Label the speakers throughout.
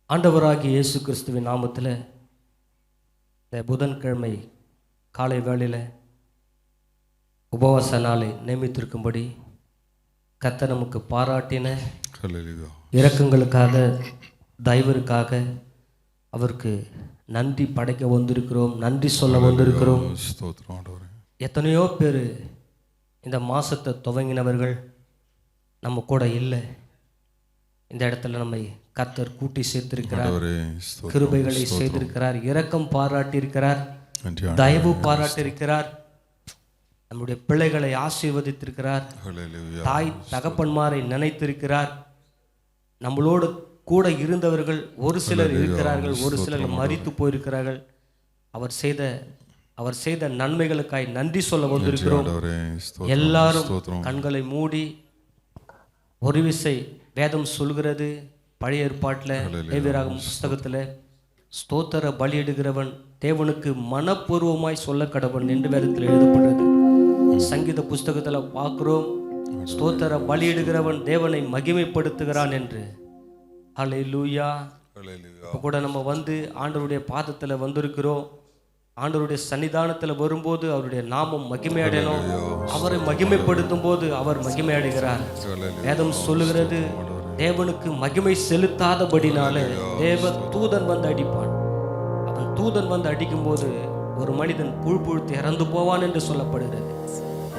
Speaker 1: ஆண்டவராகிய இயேசு கிறிஸ்துவின் நாமத்தில் இந்த புதன்கிழமை காலை வேளையில் உபவாச நாளை நியமித்திருக்கும்படி கர்த்தர் நமக்கு பாராட்டின இரக்கங்களுக்காக தயவிற்காக அவருக்கு நன்றி படைக்க வந்திருக்கிறோம், நன்றி சொல்ல வந்திருக்கிறோம். எத்தனையோ பேர் இந்த மாதத்தை துவங்கினவர்கள் நம்ம கூட இல்லை. இந்த இடத்துல நம்மை கர்த்தர் கூட்டி சேர்த்திருக்கிறார், கிருபைகளை செய்திருக்கிறார், இரக்கம் பாராட்டியிருக்கிறார், தயவு பாராட்டியிருக்கிறார், நம்முடைய பிள்ளைகளை ஆசீர்வதித்திருக்கிறார், தாய் தகப்பன்மாரை நினைத்திருக்கிறார். நம்மளோடு கூட இருந்தவர்கள் ஒரு சிலர் இருக்கிறார்கள், ஒரு சிலர் மரித்து போயிருக்கிறார்கள். அவர் செய்த நன்மைகளுக்காய் நன்றி சொல்ல வந்திருக்கிறோம். எல்லாரும் கண்களை மூடி ஒரு விசை வேதம் சொல்கிறது, பழைய ஏற்பாட்டில் லேவியராகமம் புஸ்தகத்தில் ஸ்தோத்திர பலியிடுகிறவன் தேவனுக்கு மனப்பூர்வமாய் சொல்ல கடவன் என்று வேதத்தில் எழுதப்படுறது. சங்கீத புஸ்தகத்தில் பார்க்கிறோம், ஸ்தோத்திர பலியிடுகிறவன் தேவனை மகிமைப்படுத்துகிறான் என்று. ஹல்லேலூயா. இப்போ கூட நம்ம ஆண்டவருடைய பாதத்தில் வந்திருக்கிறோம். ஆண்டவருடைய சன்னிதானத்தில் வரும்போது அவருடைய நாமம் மகிமையடையணும். அவரை மகிமைப்படுத்தும் போது அவர் மகிமையடைகிறார். வேதம் சொல்லுகிறது, தேவனுக்கு மகிமை செலுத்தாதபடினால தேவ தூதன் அடிப்பான். அவன் தூதன் அடிக்கும் போது ஒரு மனிதன் புழுத்து இறந்து போவான் என்று சொல்லப்படுகிறது.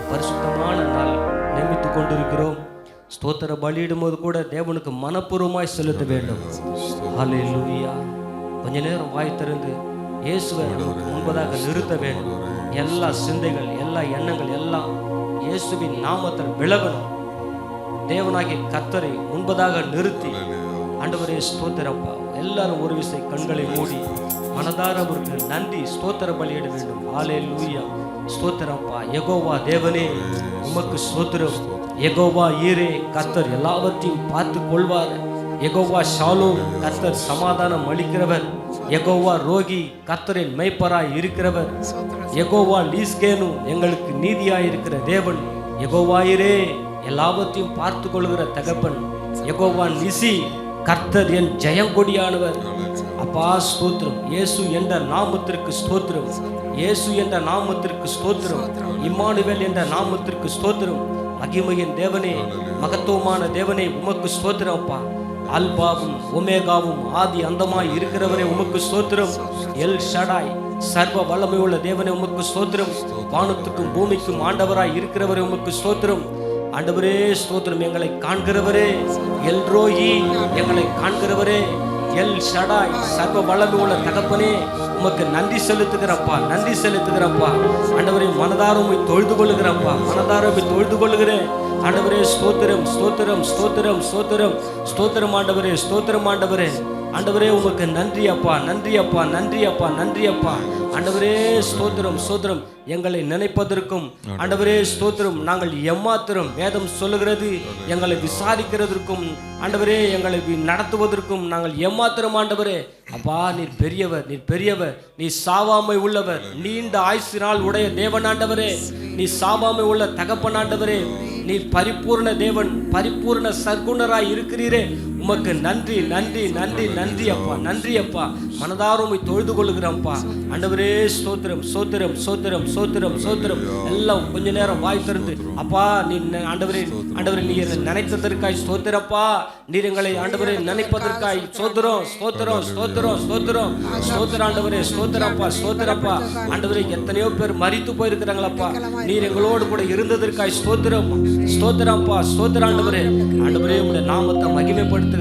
Speaker 1: பரிசுத்தமான நாள் நியமித்து கொண்டிருக்கிறோம். ஸ்தோத்திர பலியிடும் போது கூட தேவனுக்கு மனப்பூர்வமாய் செலுத்த வேண்டும். ஹல்லேலூயா. கொஞ்ச நேரம் வாய் திறந்து இயேசுவை முன்பதாக நிறுத்த வேண்டும். எல்லா சிந்தைகள், எல்லா எண்ணங்கள் எல்லாம் இயேசுவின் நாமத்தில் விலகணும். தேவனாகிய கர்த்தரை முன்பதாக நிறுத்தி ஆண்டவரே ஸ்தோத்திரப்பா, எல்லாரும் ஒரு விசை கண்களை மூடி மனதார அவருக்கு நன்றி ஸ்தோத்திர பலியிட வேண்டும். ஹல்லேலூயா. ஸ்தோத்திரப்பா. யெகோவா தேவனே உமக்கு ஸ்தோத்திரம். யெகோவா ஈரே, கர்த்தர் எல்லாவற்றையும் பார்த்து கொள்வார். யெகோவா ஷாலோம், கர்த்தர் சமாதானம் அளிக்கிறவர். யெகோவா ரோகி, கர்த்தரின் மேய்ப்பராய் இருக்கிறவர். யெகோவா லீஸ்கேனு, எங்களுக்கு நீதியாய் இருக்கிற தேவன். யெகோவா ஈரே, எல்லாவற்றையும் பார்த்து கொள்கிற தகப்பன். யெகோவா நிசி, கர்த்தர் என் ஜெயங்கொடியானவர். அப்பா ஸ்தோத்திரம். இயேசு என்ற நாமத்திற்கு ஸ்தோத்திரம். இயேசு என்ற நாமத்திற்கு ஸ்தோத்திரம். இம்மானுவேல் என்ற நாமத்திற்கு ஸ்தோத்திரம். மகிமையின் தேவனே, மகத்துவமான தேவனே உமக்கு ஸ்தோத்திரம். அப்பா அல்பாவும் ஒமேகாவும் ஆதி அந்தமாய் இருக்கிறவரே உமக்கு ஸ்தோத்திரம். எல் ஷடாய், சர்வ வல்லமை உள்ள தேவனே உமக்கு ஸ்தோத்திரம். வானத்துக்கும் பூமிக்கும் ஆண்டவராய் இருக்கிறவரே உமக்கு ஸ்தோத்திரம். ஆண்டவரே ஸ்தோத்திரம். எங்களை காண்கிறவரே, எல் ரோயி, எங்களை காண்கிறவரே, எல் ஷடாய், சர்வ வல்லமை உள்ள தகப்பனே உமக்கு நன்றி செலுத்துகிறப்பா, நன்றி செலுத்துகிறப்பா. ஆண்டவரே மனதார உம்மை தொழுது கொள்ளுகிறப்பா, மனதார உம்மை தொழுது கொள்ளுகிறேன். ஆண்டவரே ஸ்தோத்திரம், ஸ்தோத்திரம், ஸ்தோத்திரம், ஸ்தோத்திரம், ஸ்தோத்திரம். ஆண்டவரே ஸ்தோத்திரம். ஆண்டவரே, ஆண்டவரே உமக்கு நன்றி அப்பா, நன்றி அப்பா, நன்றி அப்பா, நன்றி அப்பா. ஆண்டவரே ஸ்தோத்திரம், ஸ்தோத்திரம். எங்களை நினைப்பதற்கும் ஆண்டவரே ஸ்தோத்திரம். நாங்கள் எம்மாத்திரம் வேதம் சொல்லுகிறது, எங்களை விசாரிக்கிறதற்கும் ஆண்டவரே எங்களை நடத்துவதற்கும் நாங்கள் எம்மாத்திரம். ஆண்டவரே அப்பா, நீர் பெரியவர், நீர் பெரியவர், நீ சாவாமை உள்ளவர், நீண்ட ஆயுசினால் உடைய தேவன். ஆண்டவரே நீ சாவாமை உள்ள தகப்பன். ஆண்டவரே நீ பரிபூர்ண தேவன், பரிபூர்ண சர்க்குணராய் இருக்கிறீரே உமக்கு நன்றி, நன்றி, நன்றி, நன்றி அப்பா, நன்றி அப்பா. மனதாரும் தொழுது கொள்ளுகிறோம்ப்பா. ஆண்டவரே ஸ்தோத்திரம், ஸ்தோத்திரம், ஸ்தோத்திரம், ஸ்தோத்திரம், ஸ்தோத்திரம். எல்லாம் கொஞ்ச நேரம் வாய் திறந்து அப்பா, நீ ஆண்டவரே, ஆண்டவரே நீர் நினைத்ததற்காய் ஸ்தோத்திரப்பா. நீர் எங்களை ஆண்டவரே நினைப்பதற்காய் ஸ்தோத்திரம், ஸ்தோத்திரம், ஸ்தோத்திரம், ஸ்தோத்திரம், ஸ்தோத்திரம். ஆண்டவரே ஸ்தோத்திரப்பா, ஸ்தோத்திரப்பா. ஆண்டவரே எத்தனையோ பேர் மரித்து போயிருக்கிறாங்களப்பா, நீர் எங்களோடு கூட இருந்ததற்காய் ஸ்தோத்திரம், ஸ்தோத்திரப்பா, ஸ்தோத்திரம். ஆண்டவரே, ஆண்டவரே உடைய நாமத்தை மகிமைப்படுத்துகிற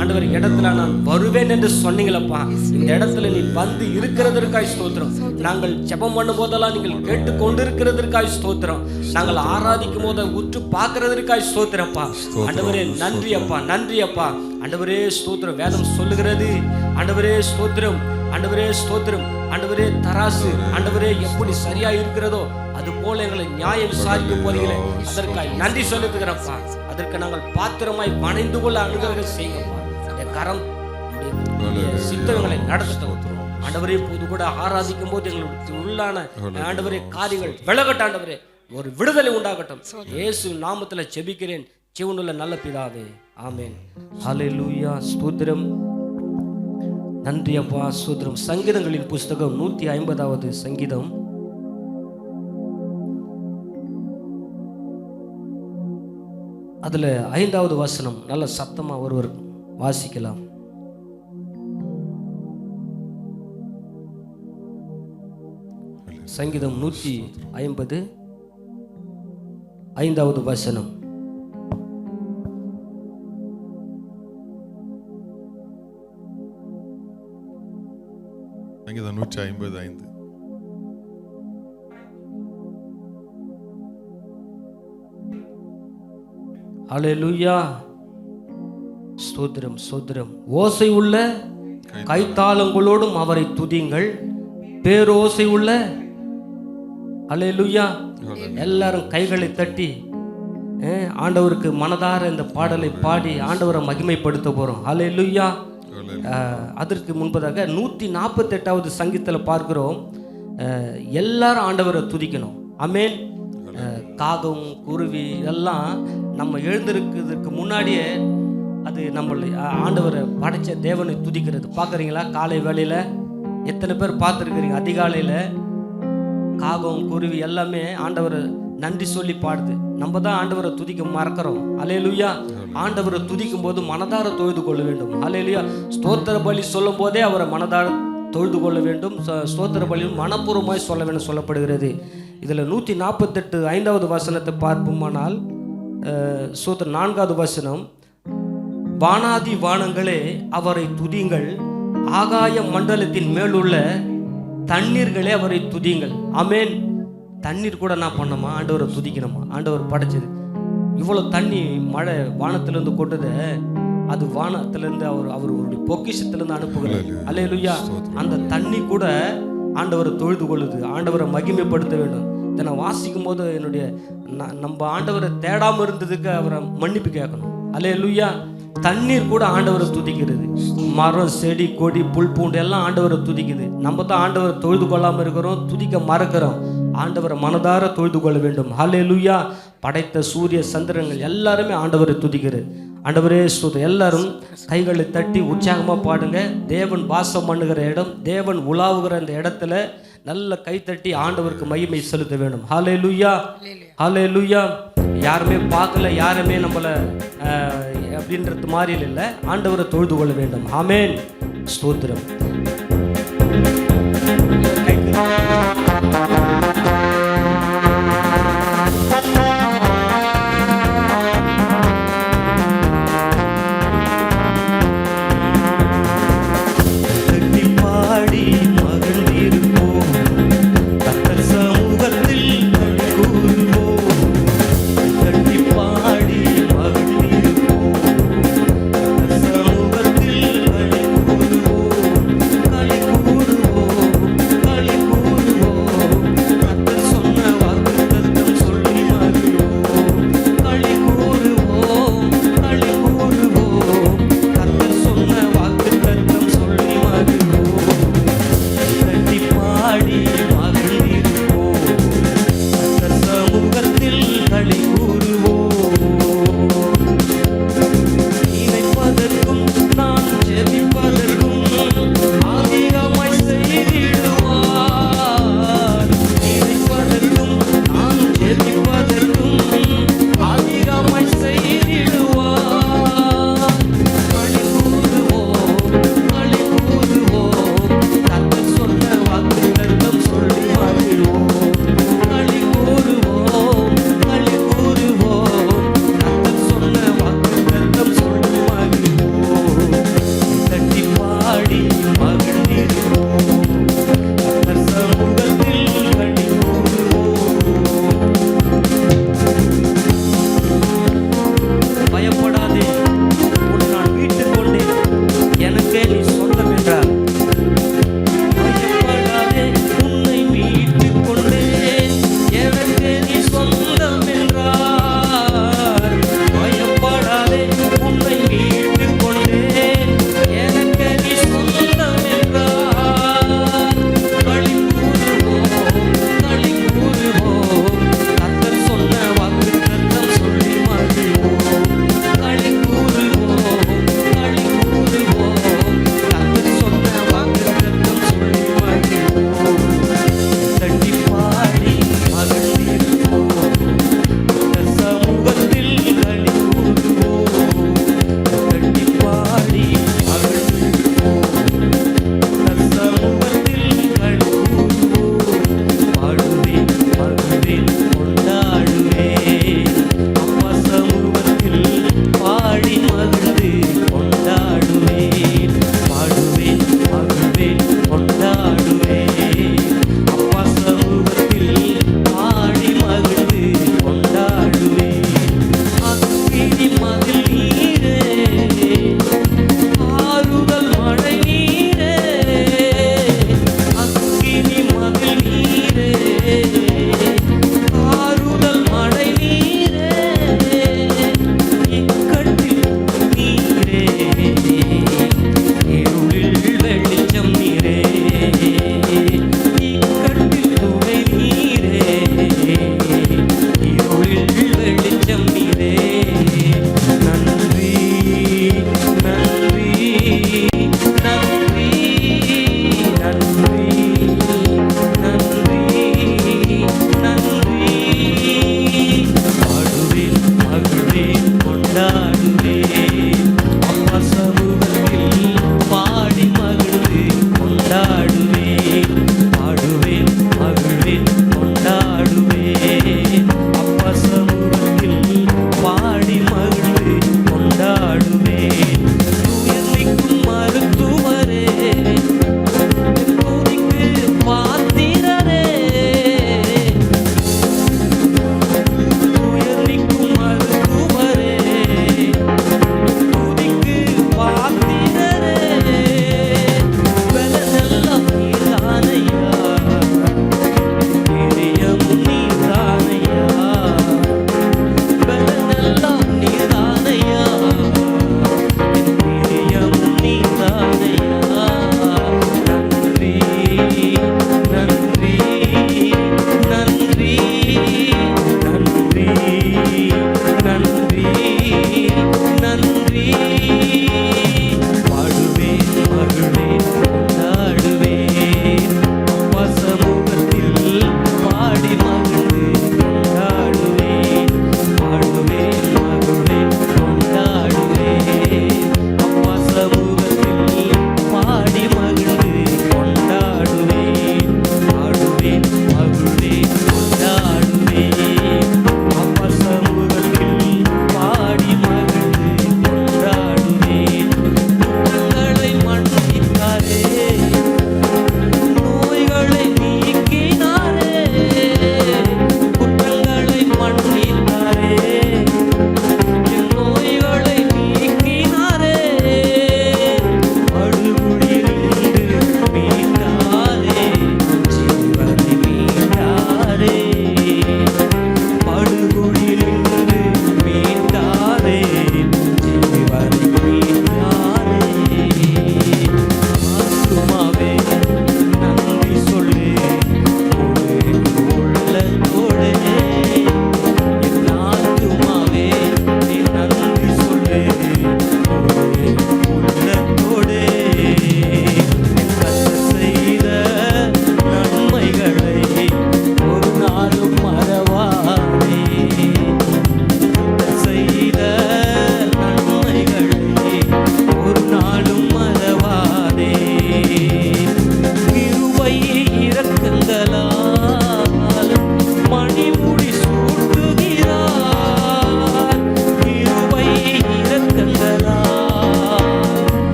Speaker 1: ஆண்டவரே இடத்துல நான் வருவேன் என்று சொன்னீங்களப்பா. இந்த இடத்துல நீ இருக்கிறதற்காய் ஸ்தோத்திரம். நாங்கள் ஜெபம் பண்ணும் போதெல்லாம் நீங்கள் கேட்டு கொண்டிருக்கிறதற்காய் ஸ்தோத்திரம். நாங்கள் ஆராதிக்கும் போது உற்று பார்க்கிறதற்காய் ஸ்தோத்திரப்பா. ஆண்டவரே நன்றி அப்பா, நன்றி அப்பா. ஆண்டவரே ஸ்தோத்திரம். வேதம் சொல்லுகிறது, ஆண்டவரே ஸ்தோத்திரம், ஆண்டவரே ஸ்தோத்திரம். ஆண்டவரே தராசு ஆண்டவரே எப்படி சரியா இருக்கிறதோ அது போல எங்களை நியாய விசாரிக்க போறீங்களே, அதற்காக நன்றி செலுத்துகிறப்பா. அதற்கு நாங்கள் பாத்திரமாய் பணிந்து கொள்ள அனுகிரகம் செய்யுங்கப்பா. என் கரம் சித்தங்களை நடத்தட்டும் ஆண்டவரே. போது கூட ஆராதிக்கும் போது எங்களுக்கு உள்ளான ஆண்டவரே காரியங்கள் விலகட்டும். ஆண்டவரே ஒரு விடுதலை உண்டாகட்டும். இயேசு நாமத்துல ஜெபிக்கிறேன் ஜீவனுள்ள நல்ல பிதாவே, ஆமென். ஹல்லேலூயா. ஸ்தோத்திரம். நன்றி அப்பா, ஸ்தோத்திரம். சங்கீதங்களின் புஸ்தகம் 150வது சங்கீதம், அதுல 5வது வசனம் நல்ல சத்தமா ஒருவர் வாசிக்கலாம். சங்கீதம் 150 5வது வசனம்.
Speaker 2: சங்கீதம் 155.
Speaker 1: ஹல்லேலூயா, ஸ்தோத்திரம் ஸ்தோத்திரம். ஓசை உள்ள கைத்தாளங்களோடும் அவரை துதிங்கள், பேரோசை உள்ள. ஹல்லேலூயா. எல்லாரும் கைகளை தட்டி ஆண்டவருக்கு மனதார இந்த பாடலை பாடி ஆண்டவரை மகிமைப்படுத்த போறோம். ஹல்லேலூயா. அதற்கு முன்பதாக 148வது சங்கீதத்தில் பார்க்கிறோம், எல்லாரும் ஆண்டவரை துதிக்கணும். ஆமென். காகம் குருவி எல்லாம் நம்ம எழுந்திருக்கிறதுக்கு முன்னாடியே அது நம்மளை ஆண்டவரை படைச்ச தேவனை துதிக்கிறது. பார்க்குறீங்களா? காலை வேளையில் எத்தனை பேர் பார்த்துருக்கிறீங்க? அதிகாலையில் காகம் குருவி எல்லாமே ஆண்டவரை நன்றி சொல்லி பாடுது. நம்ம தான் ஆண்டவரை துதிக்க மறக்கிறோம். அல்லேலூயா. ஆண்டவரை துதிக்கும் போது மனதார தொழுது கொள்ள வேண்டும். அல்லேலூயா. ஸ்தோத்திர பலி சொல்லும் போதே அவரை மனதார தொழுது கொள்ள வேண்டும். ஸ்தோத்திர பலியும் மனப்பூர்வமாய் சொல்ல வேண்டும் சொல்லப்படுகிறது. இதில் 148 5வது வசனத்தை பார்ப்போமானால், ஸ்தோத்திரம் 4வது வசனம், வானாதி வானங்களே அவரை துதிங்கள், ஆகாய மண்டலத்தின் மேலுள்ள தண்ணீர்களே அவரை துதிங்கள். ஆமென். தண்ணீர் கூட நான் பண்ணோமா ஆண்டவரை துதிக்கணுமா? ஆண்டவர் படைச்சது இவ்வளோ தண்ணி, மழை வானத்திலிருந்து கொட்டது, அது வானத்திலிருந்து அவருடைய பொக்கிஷத்திலிருந்து அனுப்புகிறார். அல்லேலூயா. அந்த தண்ணி கூட ஆண்டவரை தொழுது கொள்ளுது, ஆண்டவரை மகிமைப்படுத்த வேண்டும். இதை நான் வாசிக்கும் போது என்னுடைய நம்ம ஆண்டவரை தேடாமல் இருந்ததுக்கு அவரை மன்னிப்பு கேட்கணும். அல்லேலூயா. தண்ணீர் கூட ஆண்டவரை துதிக்கிறது. மரம் செடி கொடி புல் பூண்டு எல்லாம் ஆண்டவரை துதிக்குது. நம்ம தான் ஆண்டவரை தொழுது கொள்ளாமல் இருக்கிறோம், துதிக்க மறக்கிறோம். ஆண்டவரை மனதார தொழுது கொள்ள வேண்டும். ஹல்லேலூயா. படைத்த சூரிய சந்திரங்கள் எல்லாருமே ஆண்டவரை துதிக்கிறது. ஆண்டவரே ஸ்தோத்திரம். எல்லாரும் கைகளை தட்டி உற்சாகமாக பாடுங்க. தேவன் வாசம் பண்ணுகிற இடம், தேவன் உலாவுகிற அந்த இடத்துல நல்ல கை தட்டி ஆண்டவருக்கு மகிமை செலுத்த வேண்டும். ஹல்லேலூயா, ஹல்லேலூயா. யாருமே பார்க்கல, யாருமே நம்மளை அப்படின்றது மாதிரி இல்லை, ஆண்டவரை தொழுது கொள்ள வேண்டும். ஆமென். ஸ்தோத்திரம்.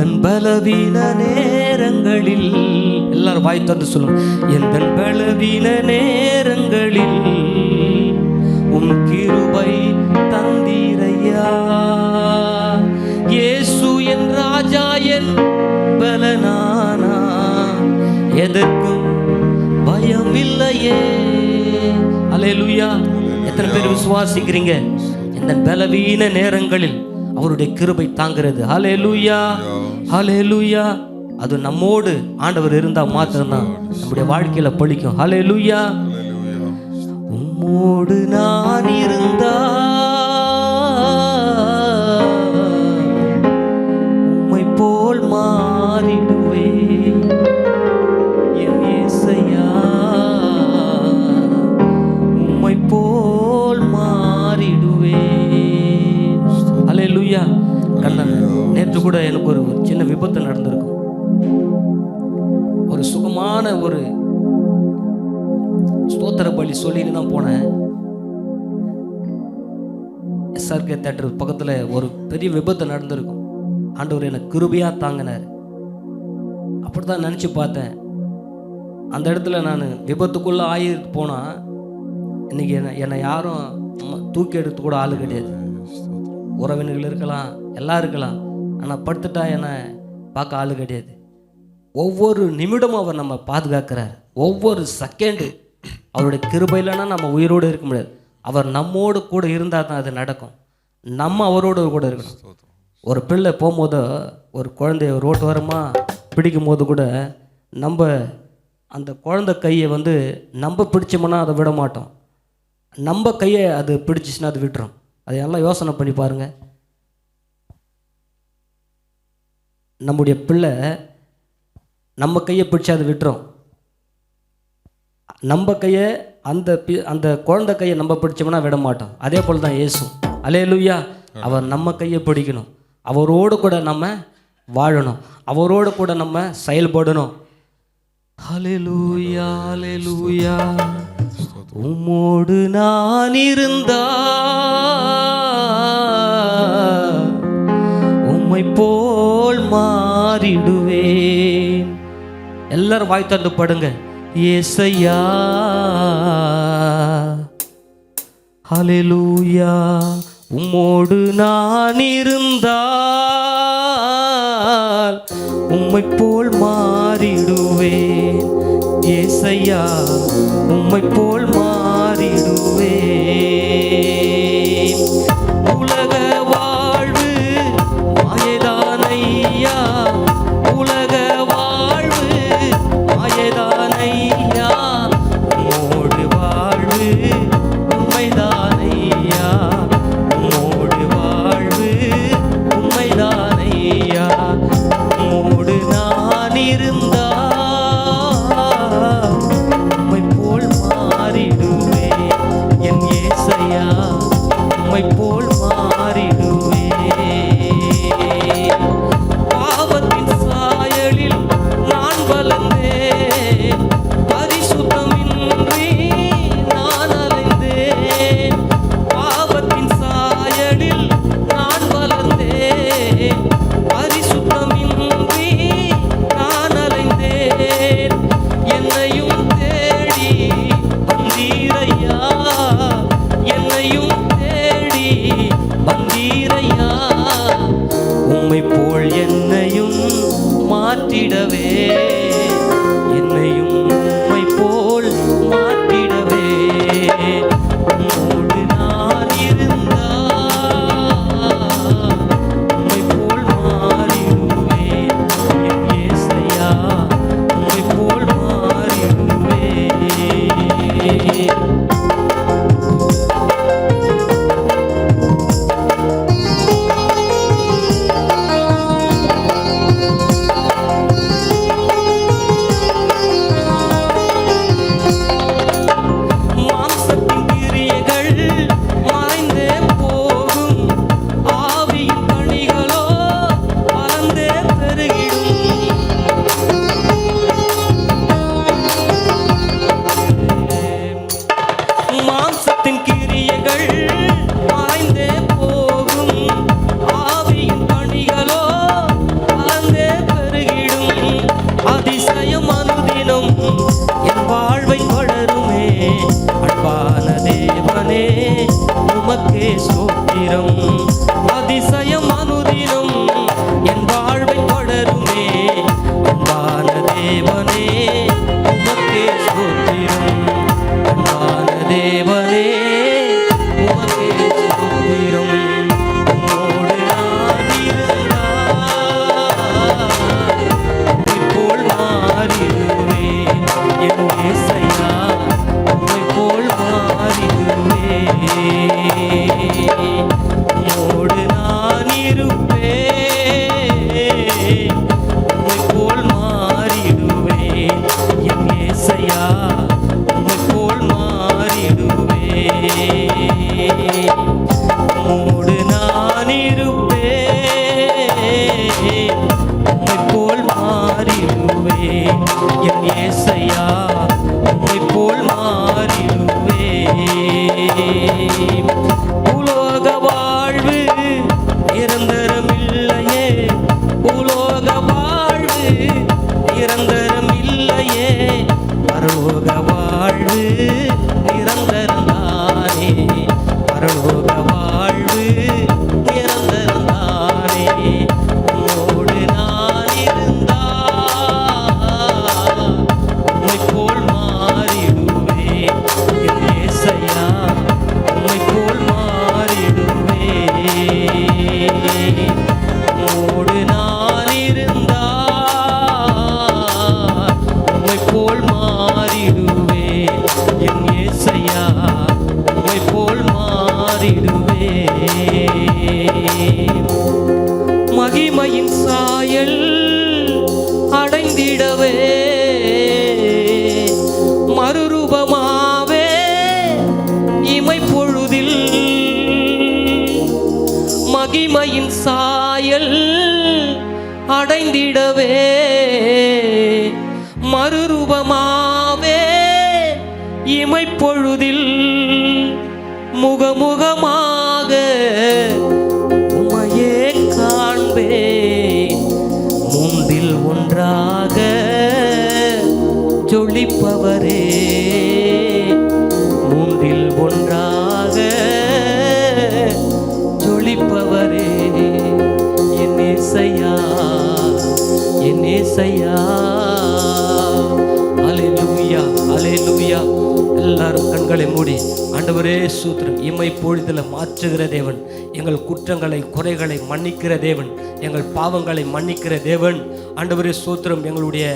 Speaker 1: எந்தன் பலவீன நேரங்களில், எல்லாரும் வாய் தந்து சொல்லுங்க, எந்தன் பலவீன நேரங்களில் உம் கிருபை தந்தீரையா. இயேசு என் ராஜா என் பலனானா, எதற்கும் பயம் இல்லையே. அல்லேலூயா. எத்தனை பேர் விசுவாசிக்கிறீங்க? இந்த பலவீன நேரங்களில் அவருடைய கிருபை தாங்கிறது. அல்லேலூயா, அல்லேலூயா. அது நம்மோடு ஆண்டவர் இருந்தா மாத்திரம்தான் நம்முடைய வாழ்க்கையில பழிக்கும். அல்லேலூயா. உம்மோடு நான் இருந்தா உம்மை போல் மாறிடுவே என் இயேசையா, உம்மை போல் மாறிடுவே. அல்லேலூயா. கண்ணன், நேற்று கூட எனக்கு ஒரு சின்ன விபத்து நடந்திருக்கும். ஒரு சுகமான ஒரு ஸ்தோத்திர பலி சொல்லிட்டு தான் போனேன். SRK தியேட்டர் பக்கத்தில் ஒரு பெரிய விபத்து நடந்திருக்கும். ஆண்டவர் எனக்கு கிருபையா தாங்கினார். அப்படிதான் நினச்சி பார்த்தேன். அந்த இடத்துல நான் விபத்துக்குள்ளே ஆகிட்டு போனால் இன்னைக்கு என்னை யாரும் தூக்கி எடுத்து கூட ஆள் கிடையாது. உறவினர்கள் இருக்கலாம், எல்லாம் இருக்கலாம், ஆனால் படுத்துட்டா என்னை பார்க்க ஆள் கிடையாது. ஒவ்வொரு நிமிடமும் அவர் நம்ம பாதுகாக்கிறார். ஒவ்வொரு செகண்டு அவருடைய கிருபை இல்லைன்னா நம்ம உயிரோடு இருக்க முடியாது. அவர் நம்மோடு கூட இருந்தால் தான் அது நடக்கும். நம்ம அவரோடு கூட இருக்கணும். ஒரு பிள்ளை போகும்போது, ஒரு குழந்தைய ரோட்டு ஓரமாக பிடிக்கும் போது கூட நம்ம அந்த குழந்தை கையை நம்ம பிடிச்சோம்னா அதை விட மாட்டோம். நம்ம கையை அது பிடிச்சிச்சுன்னா அது விட்டுரும். அதையெல்லாம் யோசனை பண்ணி பாருங்கள். நம்முடைய பிள்ளை நம்ம கையை பிடிச்சி அது விட்டுரும். நம்ம கையை அந்த குழந்தை கையை நம்ம பிடிச்சோம்னா விட மாட்டோம். அதே போல் தான் இயேசு. அல்லேலூயா. அவர் நம்ம கையை பிடிக்கணும். அவரோடு கூட நம்ம வாழணும். அவரோடு கூட நம்ம செயல்படணும். அல்லேலூயா, அல்லேலூயா. உம்மோடு நான் இருந்தா உம்மை போல் மாறிடுவேன். எல்லாரும் வாய் திறந்து படுங்க. இயேசையா, அல்லேலூயா. உம்மோடு நான் இருந்தால் உம்மை போல் மாறிடுவேன். இயேசையா, உம்மை போல் மாறிடுவேன். உலக வாழ்வு மாயைதானையா, உலக வாழ்வு மாயைதானையா, உம்மோடு வாழ்வு உண்மைதானையா, உம்மோடு வாழ்வு உண்மைதானையா. உம்மோடு நான் இருந்தா உம்மை போல் மாறிடுவேன். என் இயேசையா, உம்மை போல் மாறிடுவேன். பாவத்தின் சாயலில் நான் வளர்ந்தேன், பரிசுத்தமின்றி நான் அலைந்தேன். பாவத்தின் சாயலில் நான் வளர்ந்தேன், பரிசுத்தமின்றி நான் அலைந்தேன். என்னையும் தேடி வந்தீரையா, என்னையும் தேடி வந்தீரையா. உம்மை போல் என்னையும் மாற்றிடவே, என்னையும் உம்மை போல் மாற்றிடவே. உம்மோடு நான் இருந்தா உம்மை போல் மாறிடுவேன். என் இயேசையா, உம்மை போல் மாறிடுவேன். உம்மை போல் மாறிடுவேன் என் இயேசையா, உம்மை போல் மாறிடுவேன். உலோக வாழ்வு நிரந்தரமில்லையே, உலோக வாழ்வு நிரந்தரமில்லையே, பரலோக வாழ்வு நிரந்தரந்தானே, பரலோக வாழ்வு நிரந்தரந்தானே. உம்மோடு நான் இருந்தால் உம்மை போல் மாறிடுவேன் என் இயேசையா, உம்மை போல் மாறிடுவேன். உம்மோடு நான் இருந்தால் உம்மை போல் மாறிடுவேன் என் இயேசையா, உம்மை போல் மாறிடுவேன். மகிமையின் சாயல் அடைந்திடவே மறுரூபமாவே இமைப்பொழுதில், மகிமையின் சாயல் அடைந்திடவே மறுரூபமாவே இமைப்பொழுதில், முகமுகமாக உம்மையே காண்பேன், மூன்றில் ஒன்றாக ஜொலிப்பவரே, மூன்றில் ஒன்றாக ஜொலிப்பவரே என் இயேசையா, என் இயேசையா. அல்லேலூயா, அல்லேலூயா. எல்லாரும் கண்களை மூடி ஆண்டவரே ஸ்தோத்திரம். இமை பொழுதில் மாற்றுகிற தேவன், எங்கள் குற்றங்களை குறைகளை மன்னிக்கிற தேவன், எங்கள் பாவங்களை மன்னிக்கிற தேவன். ஆண்டவரே ஸ்தோத்திரம். எங்களுடைய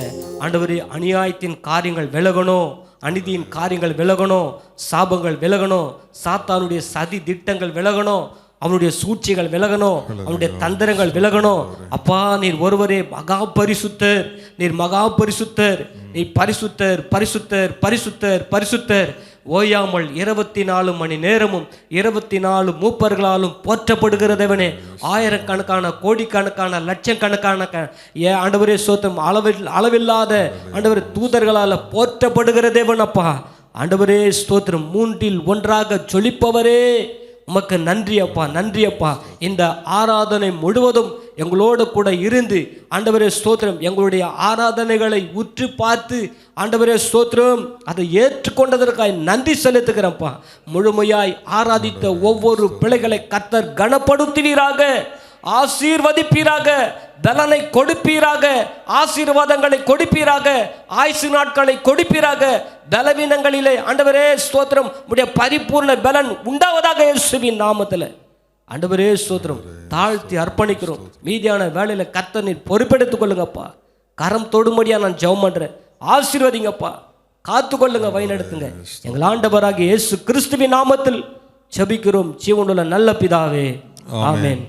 Speaker 1: ஆண்டவரே அநியாயத்தின் காரியங்கள் விலகணும், அநீதியின் காரியங்கள் விலகணும், சாபங்கள் விலகணும், சாத்தானுடைய சதி திட்டங்கள் விலகணும், அவனுடைய சூழ்ச்சிகள் விலகணும், அவனுடைய தந்திரங்கள் விலகணும். அப்பா நீர் ஒருவரே மகா பரிசுத்தர், நீர் மகா பரிசுத்தர், நீ பரிசுத்தர் பரிசுத்தர் பரிசுத்தர் பரிசுத்தர். ஓயாமல் 24 மணி நேரமும் 24 மூப்பர்களாலும் போற்றப்படுகிற தேவனே, ஆயிரக்கணக்கான கோடிக்கணக்கான லட்சக்கணக்கான ஆண்டவரே ஸ்தோத்திரம் அளவில்லாத ஆண்டவரே தூதர்களால் போற்றப்படுகிற தேவன். அப்பா ஆண்டவரே ஸ்தோத்திரம். மூன்றில் ஒன்றாக ஜொலிப்பவரே உமக்கு நன்றி அப்பா, நன்றி அப்பா. இந்த ஆராதனை முழுவதும் எங்களோடு கூட இருந்து ஆண்டவரே ஸ்தோத்திரம், எங்களுடைய ஆராதனைகளை உற்று பார்த்து ஆண்டவரே ஸ்தோத்திரம் அதை ஏற்றுக்கொண்டதற்காக நன்றி செலுத்துகிறப்பா. முழுமையாய் ஆராதித்த ஒவ்வொரு பிள்ளைகளை கர்த்தர் கனப்படுத்துவீராக, ஆசீர்வதிப்பீராக, பலனை கொடுப்பீராக, ஆசீர்வாதங்களை கொடுப்பீராக, ஆயுசு நாட்களை கொடுப்பீராக. பலவீனங்களிலே ஆண்டவரே ஸ்தோத்திரம் உடைய பரிபூர்ண பலன் உண்டாவதாக இயேசுவின் நாமத்தில். ஆண்டவரே ஸ்தோத்திரம் தாழ்த்தி அர்ப்பணிக்கிறோம். மீதியான வேலையில கர்த்தர் நீர் பொறுப்பெடுத்துக் கொள்ளுங்கப்பா. கரம் தொடும்படியா நான் ஜெபம் பண்றேன். ஆசீர்வதிங்கப்பா, காத்துக்கொள்ளுங்க, வழிநடத்துங்க. எங்கள் ஆண்டவராகிய இயேசு கிறிஸ்துவின் நாமத்தில் ஜெபிக்கிறோம் ஜீவனுள்ள நல்ல பிதாவே, ஆமென்.